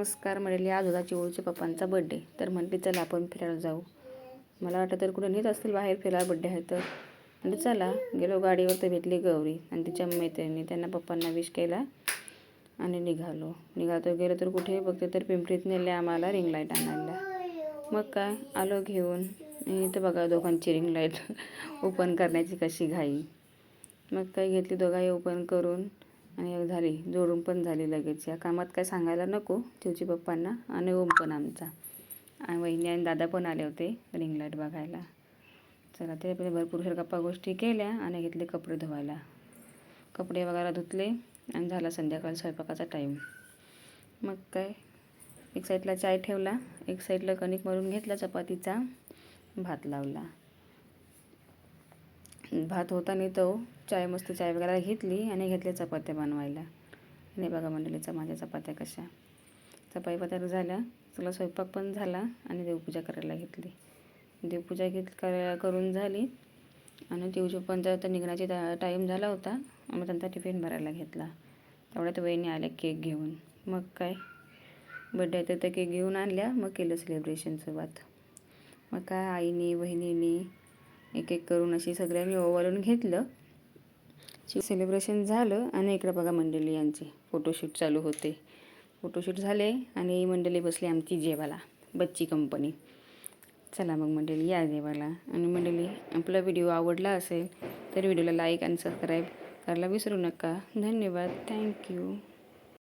नमस्कार मंडळी. आज होता चिवूच्या पप्पांचा बड्डे, तर म्हटले चला आपण फिरायला जाऊ. मला वाटतं तर कुठे नेत असतील बाहेर फिरायला, बड्डे आहे तर. म्हणजे चला गेलो. गाडीवर तर भेटली गौरी आणि तिच्या मैत्रिणी. त्यांना पप्पांना विश केला आणि निघालो गेलो तर कुठे बघते तर पिंपरीत नेले आम्हाला रिंग लाईट आणायला. मग काय आलो घेऊन. इथं बघा दोघांची रिंग लाईट ओपन करण्याची कशी घाई. मग काय घेतली दोघांही ओपन करून आणि झाली, जोडून पण झाली लगेच. या कामात काय सांगायला नको चिवची पप्पांना. आणि ओम पण आमचा आणि वहिनी आणि दादा पण आले होते रिंग लाईट बघायला. चला ते भरपूर गप्पा गोष्टी केल्या आणि घेतले कपडे धुवायला. कपडे वगैरे धुतले आणि झाला संध्याकाळ स्वयंपाकाचा टाईम. मग काय एक साईडला चाय ठेवला, एक साईडला कणिक मळून घेतला, चपातीचा भात लावला. भात होता नाही तो चाय, मस्त चाय वगैरे घेतली आणि घेतल्या चपात्या बनवायला. आणि बघा मंडळीचा माझ्या चपात्या कशा चपात्या झाल्या. चला स्वयंपाक पण झाला आणि देवपूजा करायला घेतली. देवपूजा करून झाली आणि चिवची पप्पांचा तर निघण्याची टाईम झाला होता. आम्ही त्यांचा टिफिन भरायला घेतला. तेवढ्यात वहिनी आल्या केक घेऊन. मग काय बड्डे आहे तर ते केक घेऊन आणल्या. मग केलं सेलिब्रेशन सुरुवात. मग काय आईनी बहिणींनी एक एक करून अशी सगळ्यांनी ओवाळून घेतलं. सेलिब्रेशन झालं आणि इकडं बघा मंडळी यांचे फोटोशूट चालू होते. फोटोशूट झाले आणि मंडळी बसली आमची जेवायला, बच्ची कंपनी. चला मग मंडळी या जेवायला. आणि मंडळी आपला व्हिडिओ आवडला असेल तर व्हिडिओला लाईक आणि सबस्क्राईब करायला विसरू नका. धन्यवाद. थँक्यू.